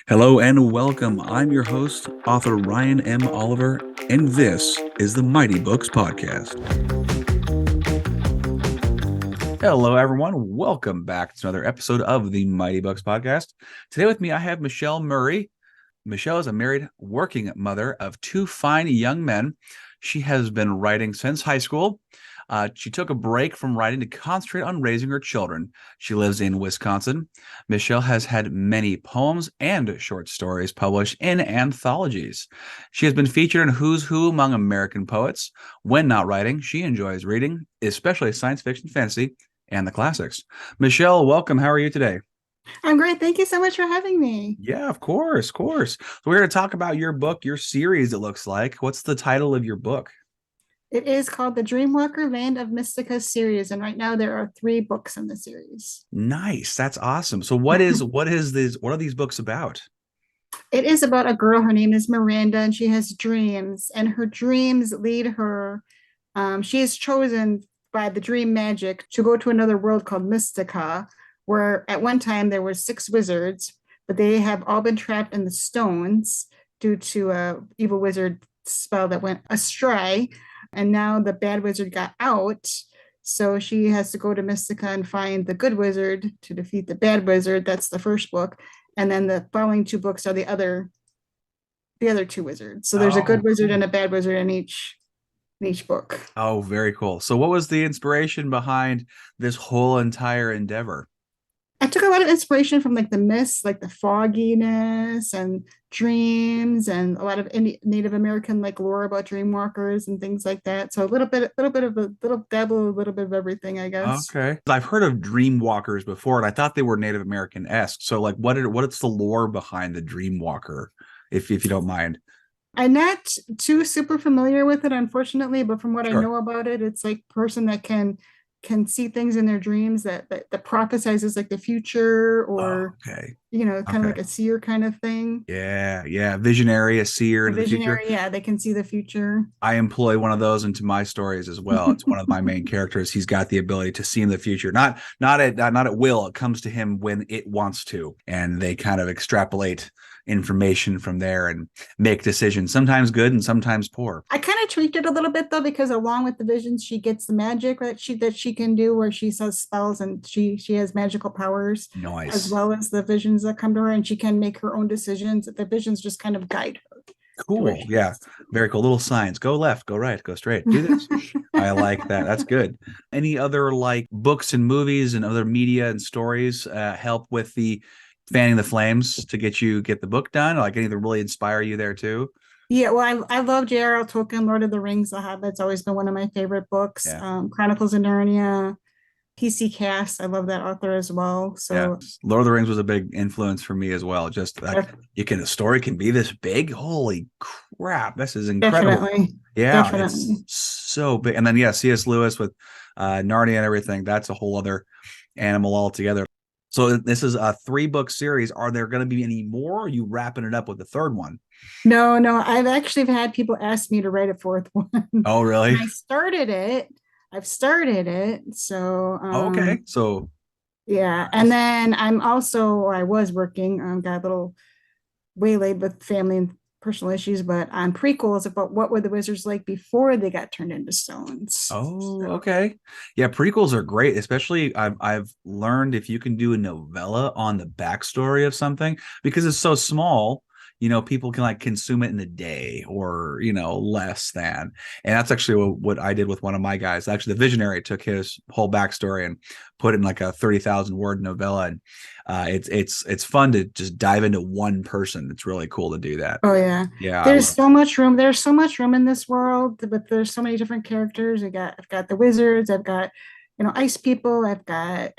Hello and welcome. I'm your host, author Ryan M. Oliver, and this is the Mighty Books Podcast. Hello, everyone. Welcome back to another episode of the Mighty Books Podcast. Today with me, I have Michelle Murray. Michelle is a married working mother of two fine young men. She has been writing since high school. She took a break from writing to concentrate on raising her children. She lives in Wisconsin. Michelle has had many poems and short stories published in anthologies. She has been featured in Who's Who among American poets. When not writing, she enjoys reading, especially science fiction, fantasy, and the classics. Michelle, welcome. How are you today? I'm great. Thank you so much for having me. Yeah, of course, of course. So we're going to talk about your book, your series, it looks like. What's the title of your book? It is called the Dreamwalker Land of Mystica series, and right now there are 3 books in the series. Nice. That's awesome. So what are these books about? It is about a girl. Her name is Miranda, and she has dreams, and her dreams lead her. She is chosen by the dream magic to go to another world called Mystica, where at one time there were 6 wizards, but they have all been trapped in the stones due to a evil wizard spell that went astray. And now the bad wizard got out. So she has to go to Mystica and find the good wizard to defeat the bad wizard. That's the first book. And then the following 2 books are the other 2 wizards. So there's a good Oh, wizard cool. and a bad wizard in each book. Oh, very cool. So what was the inspiration behind this whole entire endeavor? I took a lot of inspiration from like the myths, like the fogginess and dreams, and a lot of Native American like lore about dreamwalkers and things like that. So a little dabble, a little bit of everything, I guess. Okay. I've heard of dream walkers before, and I thought they were Native American-esque. So like what's the lore behind the dream walker, if you don't mind? I'm not too super familiar with it, unfortunately, but from what I Sure. know about it, it's like a person that can see things in their dreams that prophesizes like the future, Oh, or okay. kind of Okay. like a seer kind of thing. Yeah, yeah. Visionary, a seer A into the future. visionary, yeah, they can see the future. I employ one of those into my stories as well. It's one of my main characters. He's got the ability to see in the future, not at will. It comes to him when it wants to, and they kind of extrapolate information from there and make decisions, sometimes good and sometimes poor. I kind of tweaked it a little bit though, because along with the visions, she gets the magic that she can do, where she says spells and she has magical powers, as Nice. well as the visions that come to her, and she can make her own decisions. The visions just kind of guide her to where Cool. she Yeah. needs Very cool. Little signs. Go left, go right, go straight. Do this. to. I like that. That's good. Any other like books and movies and other media and stories help with the fanning the flames to get the book done? Like anything really inspire you there too? Yeah, well, I love J.R.R. Tolkien, Lord of the Rings, The Hobbit's always been one of my favorite books. Yeah. Chronicles of Narnia, PC Cast, I love that author as well. Yeah. So Lord of the Rings was a big influence for me as well. Just like a story can be this big. Holy crap. This is incredible. definitely, Yeah, it's definitely. so big. And then yeah, C.S. Lewis with Narnia and everything. That's a whole other animal altogether. So this is a 3-book series. Are there going to be any more? Or are you wrapping it up with the third one? No, no, I've actually had people ask me to write a fourth one. And Oh, really? I started it. I've started it. So Oh, okay. So yeah. And nice. then I was working, got a little waylaid with family and personal issues, but on prequels about what were the wizards like before they got turned into stones. Oh, So okay. Yeah, prequels are great, especially I've learned if you can do a novella on the backstory of something because it's so small, people can like consume it in a day or, less than. And that's actually what I did with one of my guys. Actually, the visionary took his whole backstory and put it in like a 30,000 word novella. And it's fun to just dive into one person. It's really cool to do that. oh yeah. Yeah, I There's love. so much room. There's so much room in this world, but there's so many different characters. I've got the wizards, I've got, ice people, I've got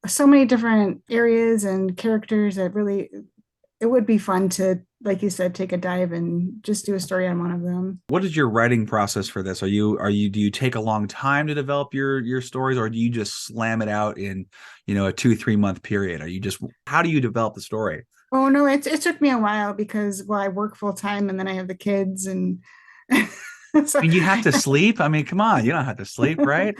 so many different areas and characters that really it would be fun to, like you said, take a dive and just do a story on one of them. What is your writing process for this? Do you take a long time to develop your stories, or do you just slam it out in, a 2-3 month period? How do you develop the story? Oh no, it took me a while because I work full time and then I have the kids and so And you have to sleep. I mean, come on, you don't have to sleep, right?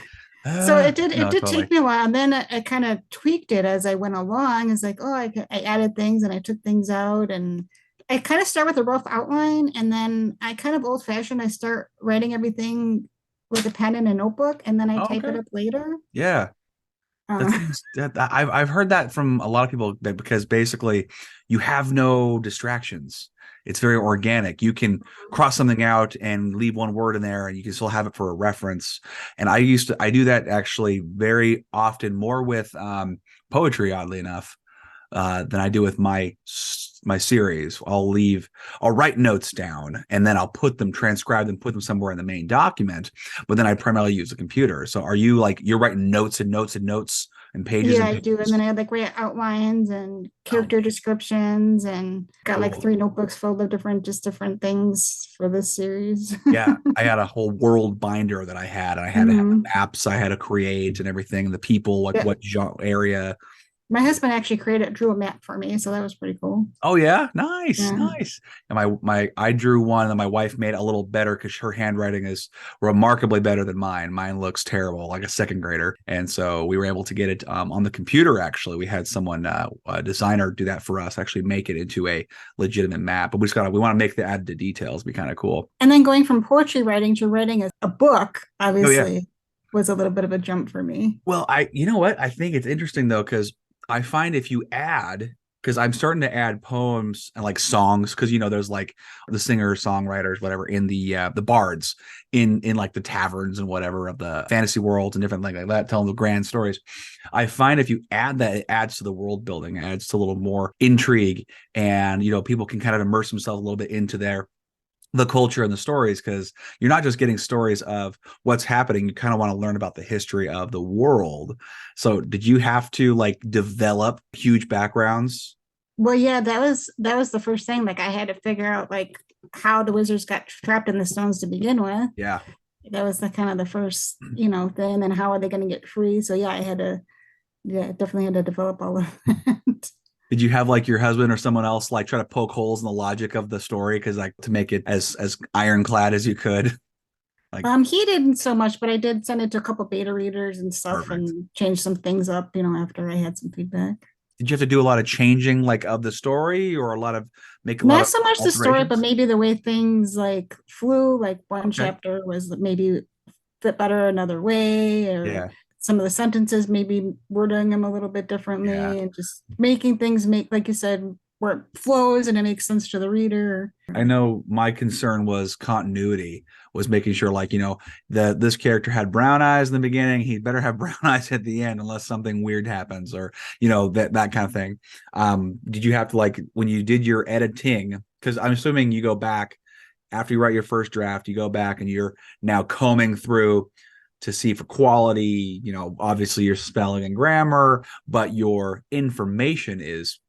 So it No, did totally. take me a while, and then I kind of tweaked it as I went along. It's like, oh, I added things and I took things out, and I kind of start with a rough outline, and then I kind of old fashioned. I start writing everything with a pen and a notebook, and then I Oh, type it okay. up later. Yeah. That Uh, seems that I've heard that from a lot of people that because basically you have no distractions. It's very organic. You can cross something out and leave one word in there and you can still have it for a reference. And I do that actually very often more with poetry, oddly enough, than I do with my series. I'll write notes down and then I'll put them, transcribe them, put them somewhere in the main document. But then I primarily use a computer. So are you like you're writing notes and notes and notes and pages yeah, and I do, and then pages? I had like write outlines and Oh, character descriptions, and got like cool. three notebooks full of different things for this series. Yeah, I had a whole world binder that I had. I had to have Mhm. maps I had to create and everything. The people, like Yeah, what area. my husband actually drew a map for me, so that was pretty cool. Oh yeah, nice, Yeah. nice. And my I drew one and my wife made it a little better because her handwriting is remarkably better than mine. Mine looks terrible, like a second grader. And so we were able to get it on the computer. Actually, we had someone, a designer, do that for us. Actually, make it into a legitimate map. But we want to make the add the details. Be kind of cool. And then going from poetry writing to writing a book, Oh yeah. obviously, was a little bit of a jump for me. Well, you know what? I think it's interesting though, because I find if you add, because I'm starting to add poems and like songs, because there's like the singers, songwriters, whatever, in the bards in like the taverns and whatever of the fantasy worlds and different things like that, telling the grand stories. I find if you add that, it adds to the world building, it adds to a little more intrigue, and people can kind of immerse themselves a little bit into the culture and the stories because you're not just getting stories of what's happening, you kind of want to learn about the history of the world. So did you have to like develop huge backgrounds? Well, yeah, that was the first thing. Like I had to figure out like how the wizards got trapped in the stones to begin with. Yeah. That was the kind of the first, thing. And then how are they going to get free? So yeah, yeah, definitely had to develop all of that. Did you have like your husband or someone else like try to poke holes in the logic of the story because like to make it as ironclad as you could? Like He didn't so much, but I did send it to a couple beta readers and stuff perfect. and change some things up, after I had some feedback. Did you have to do a lot of changing like of the story or make a lot Not of so much the story, but alterations? maybe the way things like flew, like one Okay. chapter was maybe fit better another way, or Yeah. some of the sentences, maybe wording them a little bit Yeah. differently, and just making things make, like you said, where it flows and it makes sense to the reader. I know my concern was continuity, was making sure like, that this character had brown eyes in the beginning, he better have brown eyes at the end unless something weird happens or, that kind of thing. Did you have to like when you did your editing, because I'm assuming you go back after you write your first draft, you go back and you're now combing through to see for quality, obviously your spelling and grammar, but your information is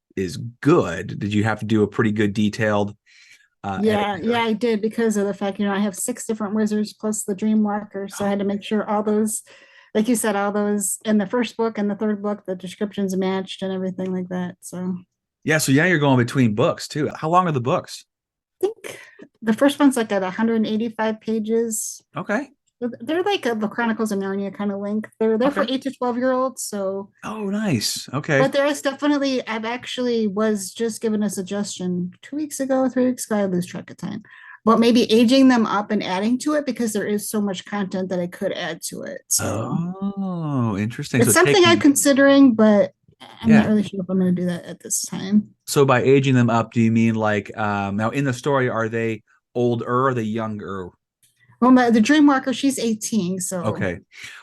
good. Did you have to do a pretty good detailed edit Yeah, yeah, there? I did because of the fact, I have six different wizards plus the dream walker. So I had to make sure all those, like you said, all those in the first book and the third book, the descriptions matched and everything like that. So Yeah, so yeah, you're going between books too. How long are the books? I think the first one's like at 185 pages. Okay. They're like the Chronicles of Narnia kind of length. They're for Okay. 8 to 12-year-olds. So, Oh, nice. Okay. but there is definitely, I've actually was just given a suggestion 2 weeks ago, 3 weeks ago. I lose track of time. But maybe aging them up and adding to it because there is so much content that I could add to it. So Oh, interesting. So it's something I'm taking, considering, but I'm not yeah. really sure if I'm going to do that at this time. So by aging them up, do you mean like now in the story, are they older or are they younger? Well, the Dreamwalker, she's 18, so Okay.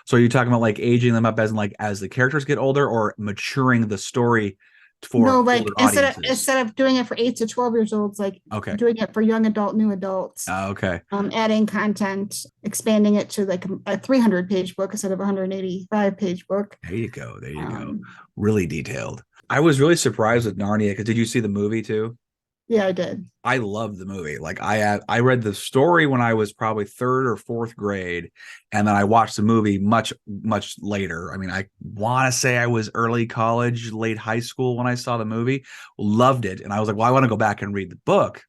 So are you talking about like aging them up as in like as the characters get older or maturing the story no, for older like audiences? instead of doing it for 8 to 12 years olds, like Okay. doing it for young adult, new adults, Okay. adding content, expanding it to like a 300-page book instead of a 185-page book. There you go. There you go. Um, Really detailed. I was really surprised with Narnia because did you see the movie too? yeah, I did. I love the movie. Like I read the story when I was probably third or fourth grade, and then I watched the movie much later. I mean, I want to say I was early college, late high school when I saw the movie. Loved it, and I was like, well, I want to go back and read the book.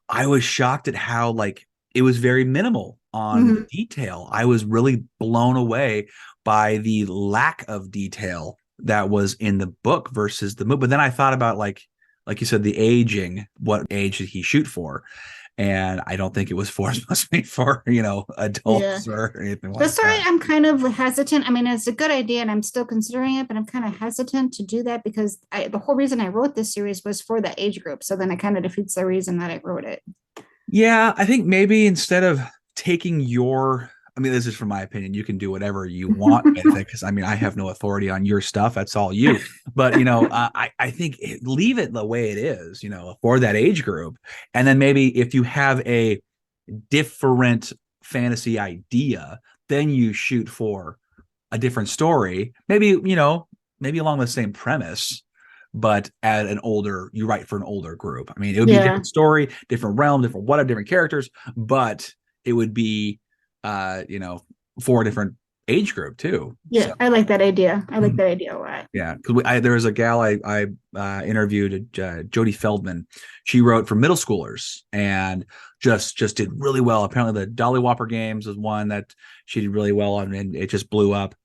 I was shocked at how like it was very minimal on the Mhm. detail. I was really blown away by the lack of detail that was in the book versus the movie. But then I thought about like you said, the aging, what age did he shoot for? And I don't think it was for supposed to be for, Yeah. adults or anything The like story, that. I'm kind of hesitant. I mean, it's a good idea and I'm still considering it, but I'm kind of hesitant to do that because the whole reason I wrote this series was for that age group. So then it kind of defeats the reason that I wrote it. Yeah, I think maybe instead of taking I mean, this is from my opinion, you can do whatever you want with it because I mean, I have no authority on your stuff. That's all you. But I think leave it the way it is, for that age group, and then maybe if you have a different fantasy idea, then you shoot for a different story. Maybe along the same premise, but at you write for an older group. I mean, it would be a Yeah. different story, different realm, different whatever, different characters, but it would be, uh, you know, for a different age group too. So Yeah. I like that idea. I like that idea a lot. yeah, because there was a gal I interviewed, Jodie Feldman. She wrote for middle schoolers and just did really well. Apparently, the Dolly Whopper games was one that she did really well on, and it just blew up.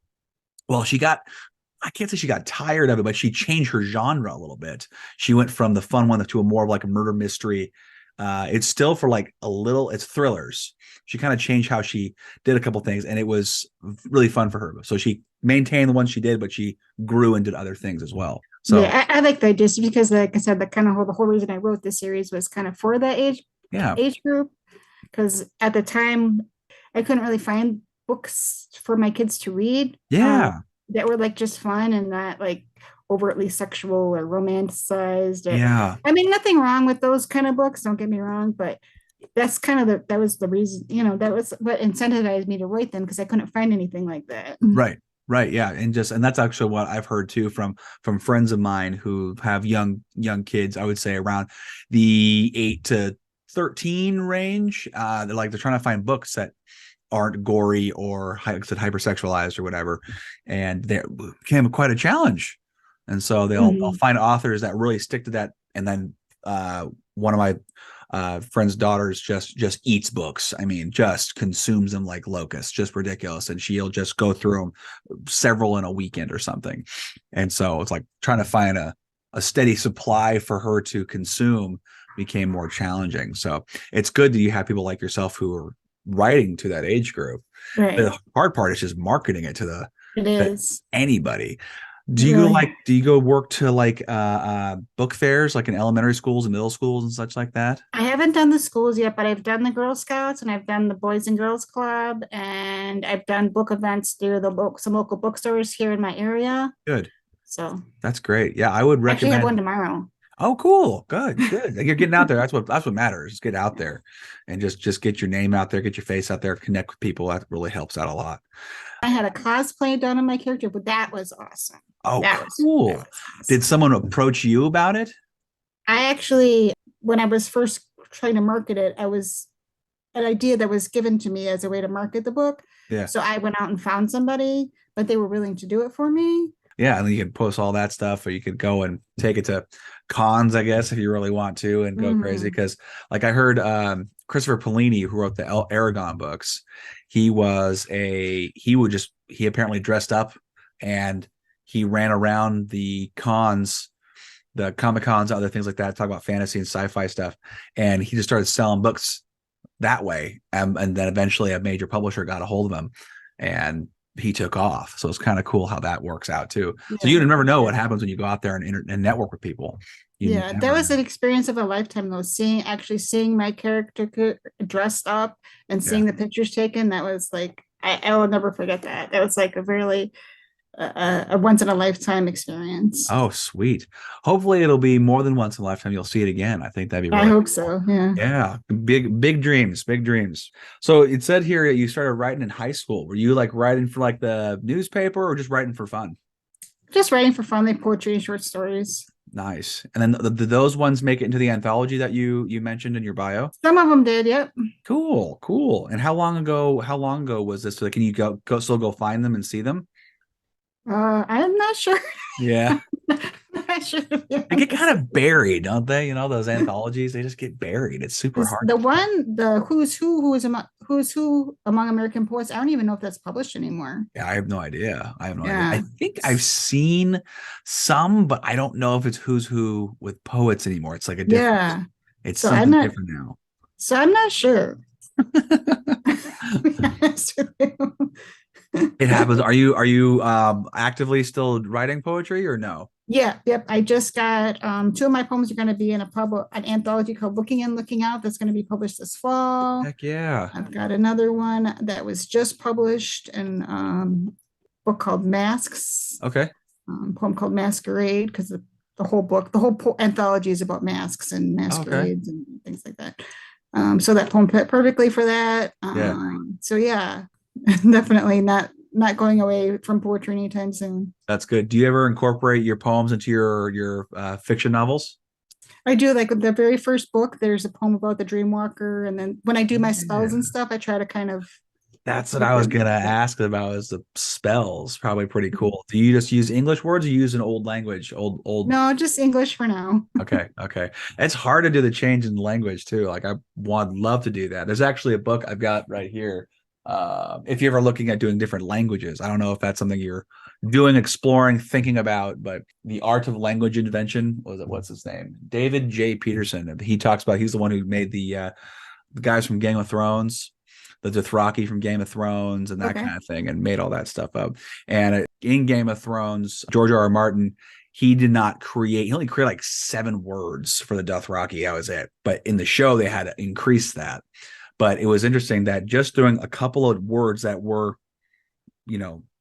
Well, I can't say she got tired of it, but she changed her genre a little bit. She went from the fun one to a more of like a murder mystery. It's still for like it's thrillers. She kind of changed how she did a couple things, and it was really fun for her. So she maintained the ones she did, but she grew and did other things as well. So Yeah, I like that just because, like I said, the whole reason I wrote this series was kind of for that yeah, age group. Because at the time, I couldn't really find books for my kids to read yeah, that were like just fun and not like overtly sexual or romanticized. yeah. I mean, nothing wrong with those kind of books. Don't get me wrong, but that's kind of that was the reason. That was what incentivized me to write them because I couldn't find anything like that. Right. Right. Yeah. And that's actually what I've heard too from friends of mine who have young kids, I would say around the 8 to 13 range. They're trying to find books that aren't gory or hypersexualized or whatever. And they became quite a challenge. And so they'll Mhm. find authors that really stick to that. And then one of my friend's daughters just eats books. I mean, just consumes them like locusts, just ridiculous. And she'll just go through them several in a weekend or something. And so it's like trying to find a steady supply for her to consume became more challenging. So it's good that you have people like yourself who are writing to that age group. Right. The hard part is just marketing it It to is. anybody. It really. Do you go work to like book fairs like in elementary schools and middle schools and such like that? I haven't done the schools yet, but I've done the Girl Scouts and I've done the Boys and Girls Club and I've done book events through some local bookstores here in my area. Good. So That's great. Yeah, I would I actually have recommend. one tomorrow. Oh, cool. Good, good. Like, you're getting out there. That's what matters. Just get out there and just get your name out there, get your face out there, connect with people. That really helps out a lot. I had a cosplay done on my character, but that was awesome. Oh, That cool. was Did awesome. someone approach you about it? I actually, when I was first trying to market it, I was an idea that was given to me as a way to market the book. Yeah. So I went out and found somebody, but they were willing to do it for me. Yeah, and then you can post all that stuff, or you could go and take it to cons, I guess, if you really want to, and go crazy. Mhm. Because, like, I heard Christopher Polini, who wrote the Aragon books, he apparently dressed up and he ran around the cons, the Comic Cons, other things like that, talk about fantasy and sci-fi stuff, and he just started selling books that way. And then eventually a major publisher got a hold of him and he took off. So it's kind of cool how that works out too. So you Yeah. never know what Yeah. happens when you go out there and network with people. You Yeah, that never was know. an experience of a lifetime though. Seeing my character dressed up and Yeah. seeing the pictures taken, that was like I will never forget that. That was like a really a once in a lifetime experience. Oh, sweet. Hopefully it'll be more than once in a lifetime. You'll see it again. I think that'd be I really hope cool. so. Yeah. Yeah. Big dreams, big dreams. So it said here that you started writing in high school. Were you like writing for like the newspaper or just writing for fun? Just writing for fun, like poetry and short stories. Nice. And then did those ones make it into the anthology that you mentioned in your bio? Some of them did, yep. Cool, cool. And how long ago was this? So can you still go find them and see them? I'm not sure. Yeah. I should be They get kind honest. of buried, don't they? Those anthologies, they just get buried. It's super hard The to find. one, the who's who among American poets. I don't even know if that's published anymore. Yeah, I have no idea. I have no idea. I Yeah. think I've seen some, but I don't know if it's who's who with poets anymore. It's like a different, Yeah. it's So I'm something not different now. so I'm not sure. To be honest with you. It happens. Are you actively still writing poetry or no? Yeah, yep. I just got two of my poems are going to be in an anthology called Looking In, Looking Out that's going to be published this fall. Heck yeah. I've got another one that was just published in book called Masks, Okay. poem called Masquerade, because the whole anthology is about masks and Okay. masquerades and things like that. So that poem fit perfectly for that. Yeah. So yeah, definitely not going away from poetry anytime soon. That's good. Do you ever incorporate your poems into your fiction novels? I do, like the very first book, there's a poem about the dream walker. And then when I do my spells and Yeah. stuff, I try to kind of That's what make I was them. gonna Yeah. ask about is the spells. Probably pretty cool. Do you just use English words or you use an old language? Old. No, just English for now. Okay, okay. It's hard to do the change in language too. Like I would love to do that. There's actually a book I've got right here. If you're ever looking at doing different languages, I don't know if that's something you're doing, exploring, thinking about, but the art of language invention was it? What's his name? David J. Peterson. He talks about he's the one who made the guys from Game of Thrones, the Dothraki from Game of Thrones, and that Okay. kind of thing, and made all that stuff up. And in Game of Thrones, George R. R. Martin, he did not create. He only created like 7 words for the Dothraki. That was it. But in the show, they had to increase that. But it was interesting that just doing a couple of words that were,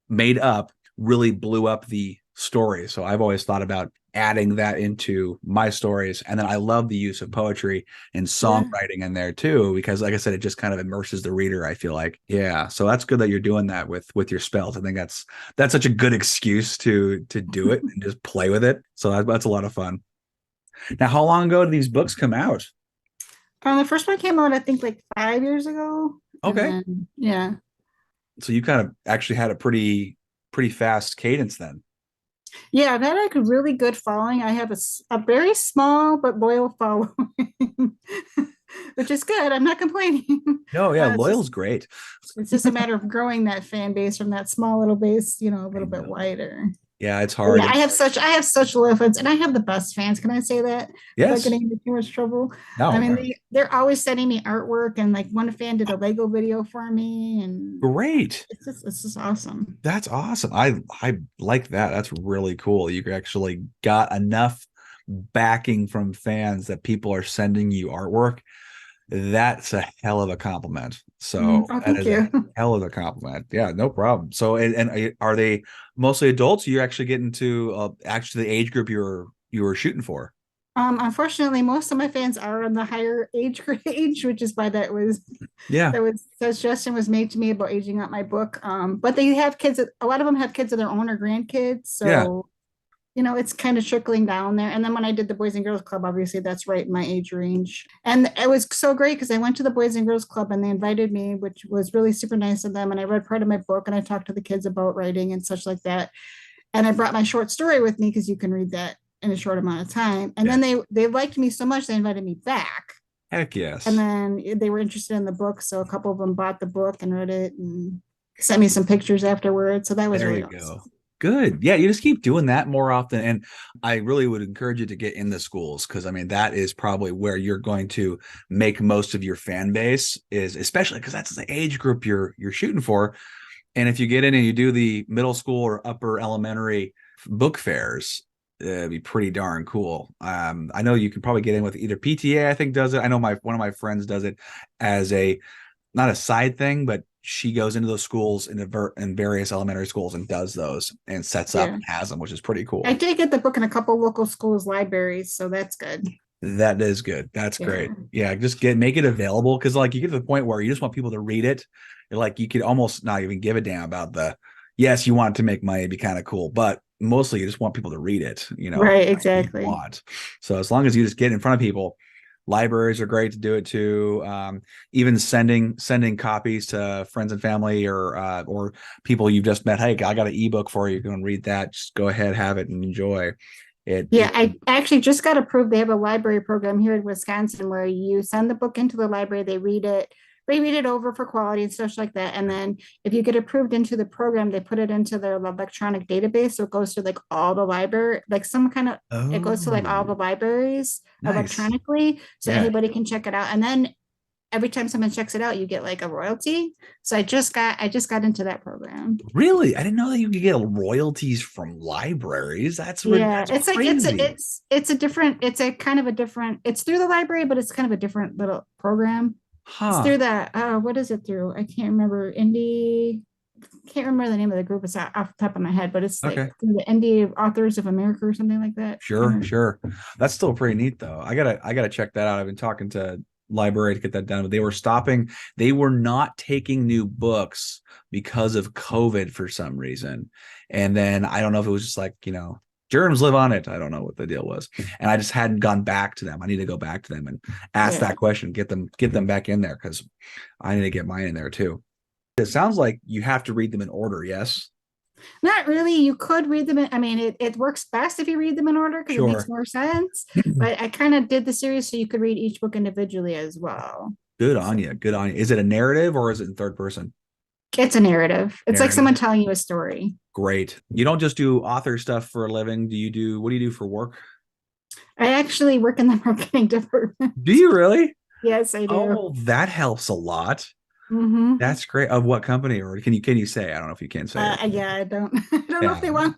made up really blew up the story. So I've always thought about adding that into my stories. And then I love the use of poetry and Yeah. songwriting in there too, because like I said, it just kind of immerses the reader, I feel like. Yeah. So that's good that you're doing that with your spells. I think that's such a good excuse to do it and just play with it. So that's a lot of fun. Now, how long ago did these books come out? The first one came out, I think, like 5 years ago. And Okay. then, yeah. So you kind of actually had a pretty fast cadence then. Yeah, I've had like a really good following. I have a very small but loyal following, which is good. I'm not complaining. No, yeah, It's just loyal's great. it's just a matter of growing that fan base from that small little base, a I little bit know. wider. Yeah, it's But hard. yeah, I have such loyal fans, and I have the best fans. Can I say that without Yes. getting into too much trouble? I No. mean, they're always sending me artwork, and like one fan did a Lego video for me, and Great. it's just awesome. That's awesome. I like that. That's really cool. You actually got enough backing from fans that people are sending you artwork. That's a hell of a compliment. So Oh, that thank is a you. hell of a compliment. Yeah, no problem. So and are they mostly adults? You actually get into actually the age group you were shooting for? Unfortunately, most of my fans are on the higher age age, which is why Yeah, that suggestion was made to me about aging out my book. But they have kids. A lot of them have kids of their own or grandkids, yeah, so it's kind of trickling down there. And then when I did the Boys and Girls Club, obviously that's right in my age range. And it was so great because I went to the Boys and Girls Club and they invited me, which was really super nice of them. And I read part of my book and I talked to the kids about writing and such like that. And I brought my short story with me because you can read that in a short amount of time. And yeah. then they liked me so much they invited me back. Heck And yes. then they were interested in the book, so a couple of them bought the book and read it and sent me some pictures afterwards. So that was There really you awesome. go. Good. Yeah, you just keep doing that more often. And I really would encourage you to get in the schools because I mean that is probably where you're going to make most of your fan base is especially because that's the age group you're shooting for. And if you get in and you do the middle school or upper elementary book fairs, it'd be pretty darn cool. I know you can probably get in with either PTA, I think does it. I know my one of my friends does it as a not a side thing, but she goes into those schools in various elementary schools and does those and sets up Yeah. and has them, which is pretty I cool. did get the book in a couple local schools' libraries, so that's good. That is good. That's great. Yeah. Yeah, just make it available because like you get to the point where you just want people to read it. Like you could almost not even give a damn about the yes, you want it to make money, be kind of cool, but mostly you just want people to read it, Right, that's what you exactly. want. So as long as you just get in front of people, Libraries are great to do it too. Even sending copies to friends and family or people you've just met. Hey, I got an ebook for you. Go and read that. Just go ahead, have it, and enjoy it. Yeah, I actually just got approved. They have a library program here in Wisconsin where you send the book into the library, they read it over for quality and stuff like that. And then if you get approved into the program, they put it into their electronic database. So it goes to like all the library, like some kind of, it goes to like all Oh, the libraries nice. electronically. So Yeah. anybody can check it out. And then every time someone checks it out, you get like a royalty. So I just got into that program. Really? I didn't know that you could get royalties from libraries. Yeah, That's it's like crazy. it's a different it's a kind of a different it's through the library, but it's kind of a different little program. It's Huh. through that what is it through? I can't remember indie can't remember the name of the group. It's off the top of my head, but it's like Okay. through the Indie Authors of America or something like that. I Sure, don't sure. That's still pretty neat though. I gotta check that out. I've been talking to library to get that done, but they were not taking new books because of COVID for some reason. And then I don't know if it was just like, germs live on it. I don't know what the deal was. And I just hadn't gone back to them. I need to go back to them and ask yeah. that question, get them back in there because I need to get mine in there too. It sounds like you have to read them in order, yes? Not really. You could read them I mean it works best if you read them in order because it makes Sure. more sense. But I kind of did the series so you could read each book individually as well. Good on So you. Good on you. Is it a narrative or is it in third person? it's a narrative. It's like Narrative. someone telling you a story. Great. You don't just do author stuff for a living. What do you do for work? I actually work in the marketing department. Do you really? Yes, I Oh, do. well, that helps a lot. Mm-hmm. That's great. Of what company or can you say? I don't know if you can say it. Yeah, I don't. I don't know if Yeah. they want.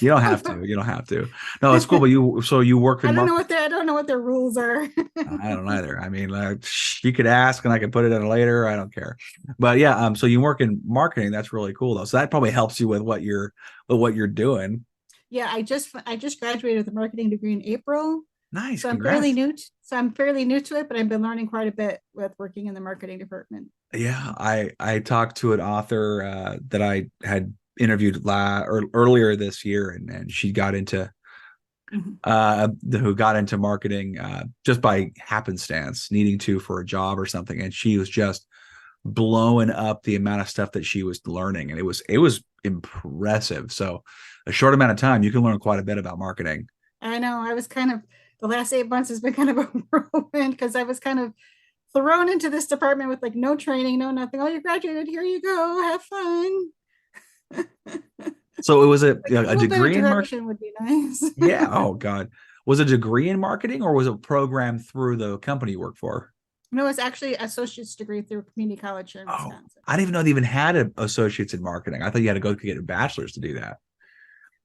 You don't I have don't to. know. You don't have to. No, it's cool. But you work in marketing. I don't know what their rules are. I don't either. I mean, you could ask and I could put it in later. I don't care. But yeah, so you work in marketing. That's really cool though. So that probably helps you with what you're doing. Yeah, I just graduated with a marketing degree in April, Nice. so Congrats. I'm fairly new to it, but I've been learning quite a bit with working in the marketing department. Yeah, I talked to an author that I had interviewed earlier this year, and she got into Mhm. who got into marketing just by happenstance, needing to for a job or something, and she was just blowing up the amount of stuff that she was learning, and it was impressive. So, a short amount of time, you can learn quite a bit about marketing. I know I was kind of the last 8 months has been kind of a whirlwind because I was kind of thrown into this department with like no training, no nothing. Oh, you graduated, here you go, have fun. So it was a Like a a little bit of degree in marketing. direction would be nice. Yeah. Oh God. Was it a degree in marketing or was it a program through the company you work for? No, it's actually associate's degree through community college here in Oh, Wisconsin. I didn't even know they even had an associates in marketing. I thought you had to go get a bachelor's to do that.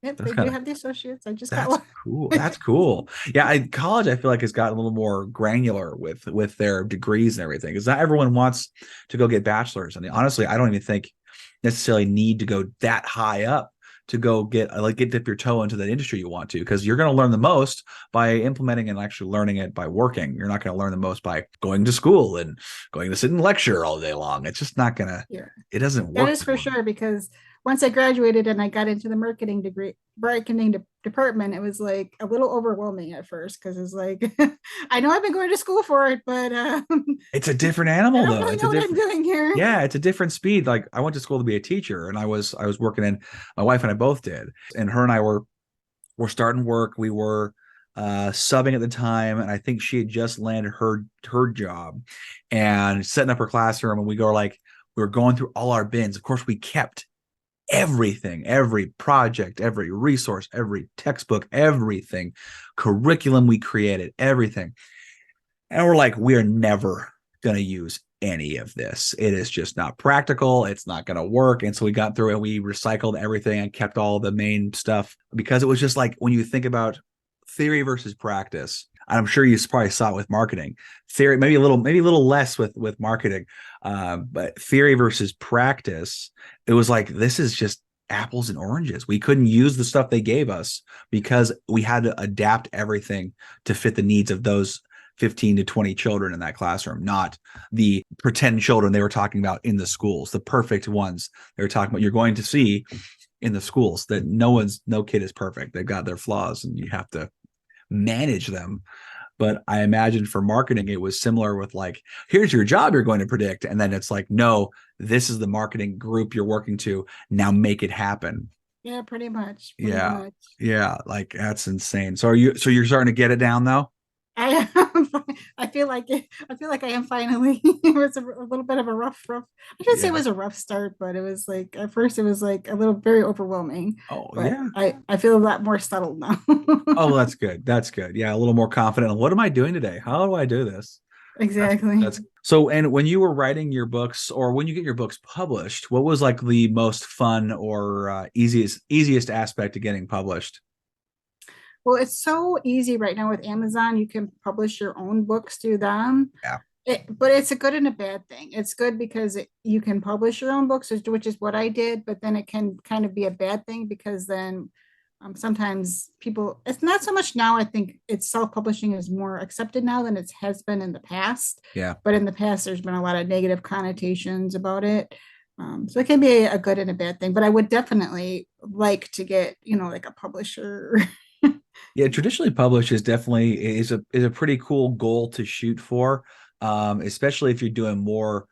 Yep, That's they do kind of have the associates. I just got that's one. cool. That's cool. Yeah, college I feel like has gotten a little more granular with their degrees and everything. Because not everyone wants to go get bachelors. And honestly, I don't even think necessarily need to go that high up to go get dip your toe into the industry you want to, because you're going to learn the most by implementing and actually learning it by working. You're not going to learn the most by going to school and going to sit and lecture all day long. It's just not gonna. Yeah, It doesn't that work is that for way. sure. Because once I graduated and I got into the department, it was like a little overwhelming at first because it's like I know I've been going to school for it, but It's a different I animal don't though. really It's a know what I'm different. doing here. Yeah, it's a different speed. Like I went to school to be a teacher, and I was working in. My wife and I both did, and her and I were starting work. We were subbing at the time, and I think she had just landed her job, and setting up her classroom. And we were going through all our bins. Of course, we kept everything, every project, every resource, every textbook, everything, curriculum we created, everything. And we're like, we're never going to use any of this. It is just not practical. It's not going to work. And so we got through and we recycled everything and kept all the main stuff because it was just like when you think about theory versus practice. And I'm sure you probably saw it with marketing theory, maybe a little less with marketing, but theory versus practice. It was like this is just apples and oranges. We couldn't use the stuff they gave us because we had to adapt everything to fit the needs of those 15 to 20 children in that classroom, not the pretend children they were talking about in the schools, the perfect ones they were talking about. You're going to see in the schools that no kid is perfect. They've got their flaws and you have to manage them. But I imagine for marketing, it was similar with like, here's your job you're going to predict. And then it's like, no, this is the marketing group you're working to. Now make it happen. Yeah, pretty much, pretty Yeah. much. Yeah. Like that's insane. So you're starting to get it down though? I I feel like I am finally. It was a little bit of a rough. I shouldn't say it Yeah. was a rough start, but it was like at first it was like a little very overwhelming. Oh, But yeah. I feel a lot more settled now. Oh, that's good. That's good. Yeah, a little more confident. What am I doing today? How do I do this? Exactly. That's so. And when you were writing your books, or when you get your books published, what was like the most fun or easiest aspect of getting published? Well, it's so easy right now with Amazon. You can publish your own books through them. Yeah, But it's a good and a bad thing. It's good because you can publish your own books, which is what I did, but then it can kind of be a bad thing because then sometimes people, it's not so much now. I think it's self-publishing is more accepted now than it has been in the past. yeah, But in the past, there's been a lot of negative connotations about it. So it can be a good and a bad thing, but I would definitely like to get, like a publisher. yeah. Traditionally published is a pretty cool goal to shoot for, especially if you're doing more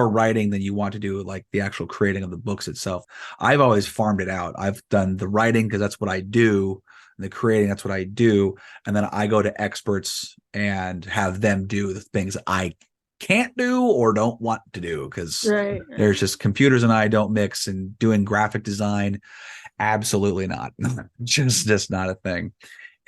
writing than you want to do, like the actual creating of the books itself. I've always farmed it out. I've done the writing because that's what I do, and the creating that's what I do, and then I go to experts and have them do the things I can't do or don't want to do because Right, there's right. just computers and I don't mix, and doing graphic design, absolutely not. Just not a thing.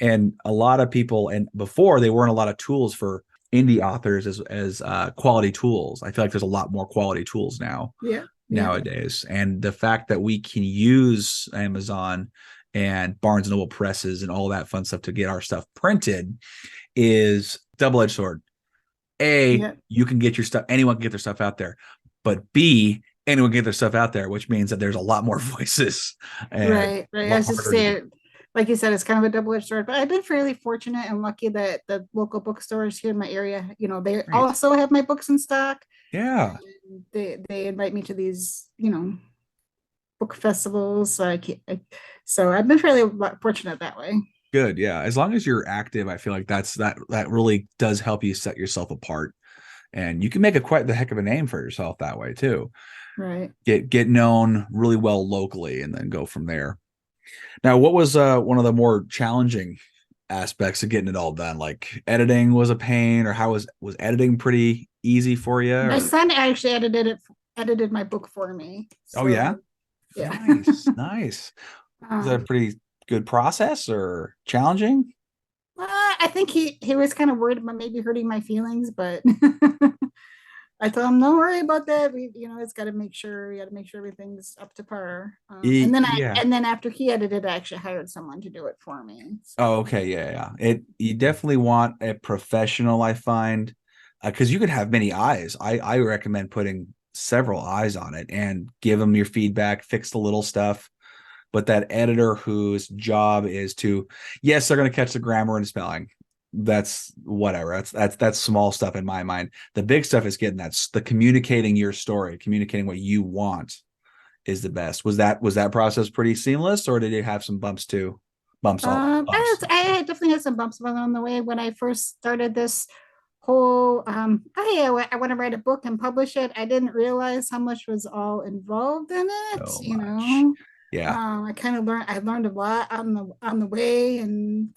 And a lot of people, and before they weren't a lot of tools for indie authors as quality tools. I feel like there's a lot more quality tools Yeah, yeah, nowadays, and the fact that we can use Amazon and Barnes and Noble presses and all that fun stuff to get our stuff printed is double-edged sword. A, yeah. you can get your stuff, anyone can get their stuff out there, but B, anyone can get their stuff out there, which means that there's a lot more voices and Right, a right. I lot was just harder to do. saying, like you said, it's kind of a double-edged sword, but I've been fairly fortunate and lucky that the local bookstores here in my area, they Great. also have my books in stock. Yeah. And they invite me to these, book festivals. So I've been fairly fortunate that way. Good. Yeah. As long as you're active, I feel like that really does help you set yourself apart. And you can make a quite the heck of a name for yourself that way too. Right. Get known really well locally and then go from there. Now, what was one of the more challenging aspects of getting it all done? Like editing was a pain, or how was editing pretty easy for you? My Or son actually edited my book for me. oh yeah, So yeah. nice, nice. Was that a um, pretty good process or challenging? I think he was kind of worried about maybe hurting my feelings, but I told him, don't worry about that. It's got to make sure you got to make sure everything's up to par. Yeah. And then after he edited, I actually hired someone to do it for me. Oh, So okay. Yeah, yeah. You definitely want a professional, I find, because you could have many eyes. I recommend putting several eyes on it and give them your feedback, fix the little stuff. But that editor whose job is to, yes, they're going to catch the grammar and spelling. That's whatever. That's small stuff in my mind. The big stuff is getting that's the communicating your story, communicating what you want is the best. Was that process pretty seamless, or did you have some bumps too? Bumps. I definitely had some bumps along the way when I first started this whole oh yeah, I want to write a book and publish it. I didn't realize how much was all involved in it, So much. Yeah. I learned a lot on the way and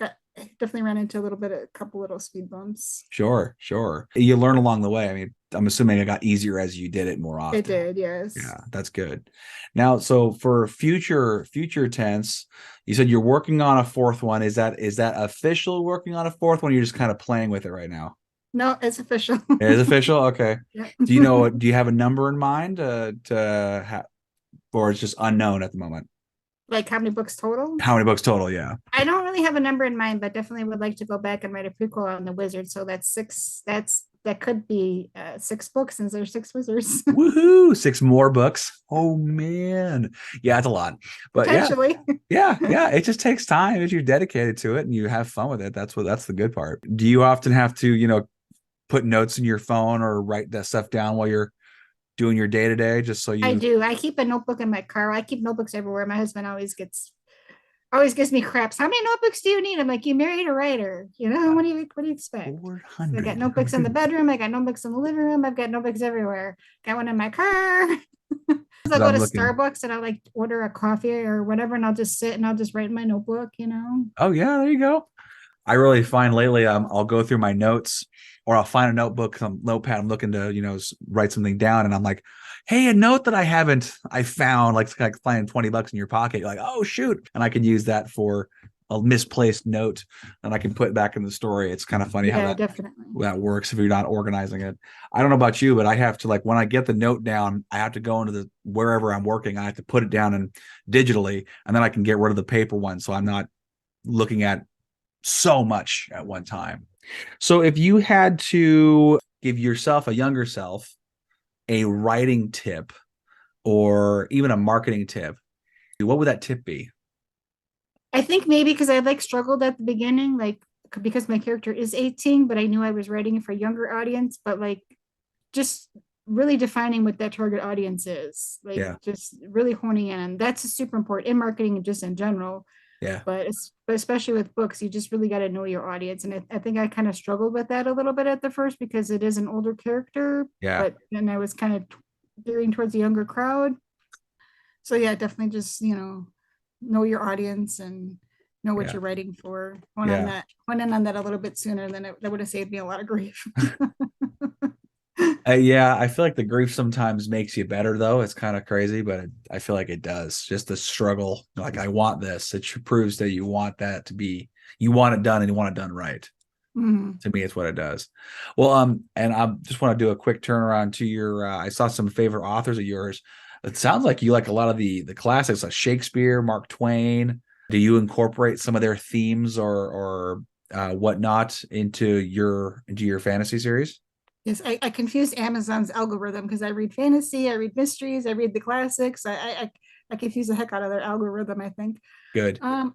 definitely ran into a couple little speed bumps. Sure, sure. You learn along the way. I mean, I'm assuming it got easier as you did it more It often. did, yes. Yeah, that's good. Now, so for future tense, you said you're working on a fourth one. Is that official working on a fourth one? Or you're just kind of playing with it right now. No, it's official. It is official. Okay. Yeah. Do you have a number in mind or it's just unknown at the moment? Like how many books total? How many books total? Yeah. I don't really have a number in mind, but definitely would like to go back and write a prequel on the wizard. So that's six. That could be 6 books since there's 6 wizards. Woohoo! 6 more books. Oh man. Yeah, it's a lot. But yeah, Potentially. yeah. It just takes time if you're dedicated to it and you have fun with it. That's the good part. Do you often have to, put notes in your phone or write that stuff down while you're doing your day to day, just so I you? do. I keep a notebook in my car. I keep notebooks everywhere. My husband always gets always gives me craps. How many notebooks do you need? I'm like, you married a writer. What do you expect? So I got 400. notebooks in the bedroom. I got notebooks in the living room. I've got notebooks everywhere. Got one in my car. I'll Because go I'm to looking. Starbucks and I'll like order a coffee or whatever, and I'll just sit and I'll just write in my notebook. Oh yeah, there you go. I really find lately I'll go through my notes or I'll find a notebook, some notepad. I'm looking to, write something down. And I'm like, hey, a note that I found, like finding $20 in your pocket. You're like, oh, shoot. And I can use that for a misplaced note and I can put it back in the story. It's kind of funny how Yeah, that definitely. works if you're not organizing it. I don't know about you, but I have to, like, when I get the note down, I have to go into the wherever I'm working. I have to put it down and digitally, and then I can get rid of the paper one. So I'm not looking at so much at one time. So if you had to give yourself, a younger self, a writing tip or even a marketing tip, what would that tip be? I think maybe because I like struggled at the beginning, like because my character is 18, but I knew I was writing it for a younger audience, but like just really defining what that target audience is, like Yeah. just really honing in. And that's super important in marketing and just in general. Yeah. But especially with books, you just really got to know your audience. And I think I kind of struggled with that a little bit at the first because it is an older character, Yeah. but then I was kind of gearing towards the younger crowd. So yeah, definitely just, know your audience and know what Yeah. you're writing for. Yeah. Went in on that a little bit sooner, then that would have saved me a lot of grief. Yeah, I feel like the grief sometimes makes you better, though. It's kind of crazy, but I feel like it does. Just the struggle, like I want this. It proves that you want that to be, you want it done and you want it done right. Mhm. To me, it's what it does. Well, and I just want to do a quick turnaround to your. I saw some favorite authors of yours. It sounds like you like a lot of the classics, like Shakespeare, Mark Twain. Do you incorporate some of their themes or whatnot into your fantasy series? Yes, I confused Amazon's algorithm because I read fantasy, I read mysteries, I read the classics. I confuse the heck out of their algorithm, I think. Good. I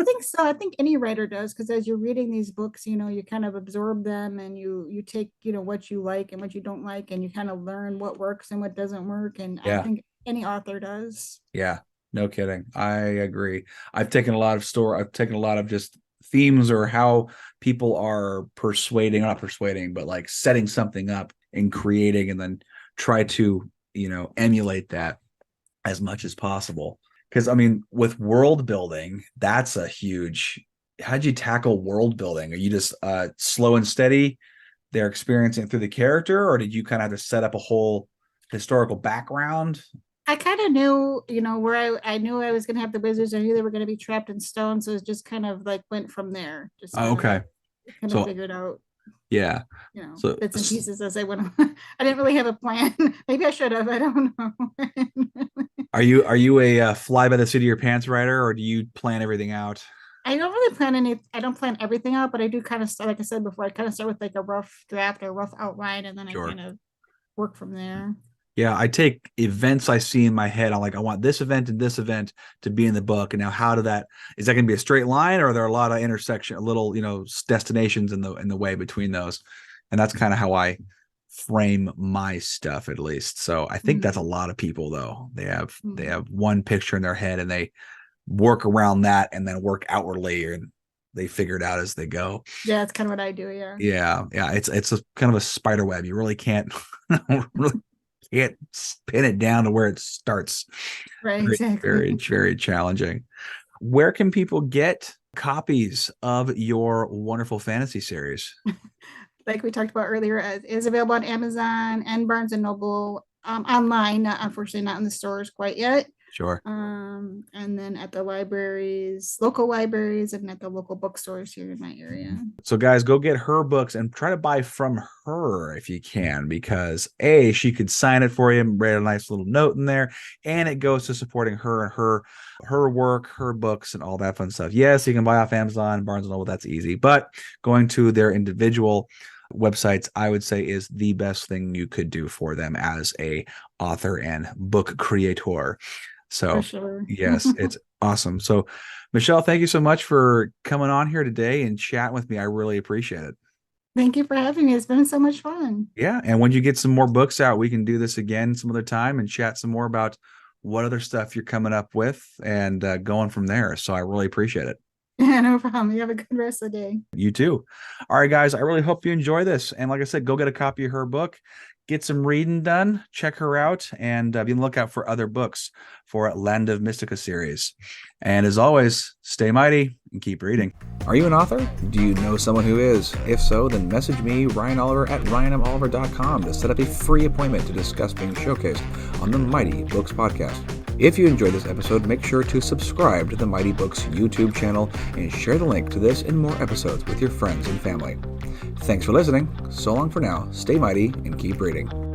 think so. I think any writer does because as you're reading these books, you kind of absorb them and you take, what you like and what you don't like, and you kind of learn what works and what doesn't work. And I Yeah. think any author does. Yeah, no kidding. I agree. I've taken a lot of just themes or how people are persuading, not persuading, but like setting something up and creating and then try to, emulate that as much as possible. Because I mean, with world building, that's a huge. How'd you tackle world building? Are you just slow and steady? They're experiencing it through the character, or did you kind of have to set up a whole historical background? I kind of knew, where I knew I was going to have the wizards. I knew they were going to be trapped in stone. So it just kind of like went from there, just Oh, okay. kind of So figured out, yeah. So bits and pieces as I went on. I didn't really have a plan. Maybe I should have. I don't know. are you a fly by the seat of your pants writer, or do you plan everything out? I don't really plan I don't plan everything out, but I do kind of start, like I said before, I kind of start with like a rough draft or rough outline, and then I Sure. kind of work from there. Yeah, I take events I see in my head. I'm like, I want this event and this event to be in the book. And now, how do that? Is that going to be a straight line, or are there a lot of intersection, a little, destinations in the way between those? And that's kind of how I frame my stuff, at least. So I think that's a Mhm. lot of people, though. They Mhm. have one picture in their head and they work around that and then work outwardly, and they figure it out as they go. Yeah, that's kind of what I do. Yeah. Yeah, yeah, it's a kind of a spider web. You really can't really can't pin it down to where it starts. Right, Very, exactly. very, very challenging. Where can people get copies of your wonderful fantasy series? Like we talked about earlier, it is available on Amazon and Barnes and Noble, online, unfortunately not in the stores quite yet. Sure. And then at the libraries, local libraries, and at the local bookstores here in my area. So, guys, go get her books and try to buy from her if you can, because A, she could sign it for you and write a nice little note in there, and it goes to supporting her and her work, her books, and all that fun stuff. Yes, you can buy off Amazon, Barnes and Noble, that's easy, but going to their individual websites, I would say, is the best thing you could do for them as a author and book creator. For So, sure. yes, it's awesome. So, Michelle, thank you so much for coming on here today and chatting with me. I really appreciate it. Thank you for having me. It's been so much fun. Yeah. And when you get some more books out, we can do this again some other time and chat some more about what other stuff you're coming up with and going from there. So I really appreciate it. Yeah, no problem. You have a good rest of the day. You too. All right, guys, I really hope you enjoy this. And like I said, go get a copy of her book, get some reading done, check her out, and be on the lookout for other books for Land of Mystica series. And as always, stay mighty and keep reading. Are you an author? Do you know someone who is? If so, then message me, Ryan Oliver, at ryanmoliver.com to set up a free appointment to discuss being showcased on the Mighty Books podcast. If you enjoyed this episode, make sure to subscribe to the Mighty Books YouTube channel and share the link to this and more episodes with your friends and family. Thanks for listening. So long for now. Stay mighty and keep reading.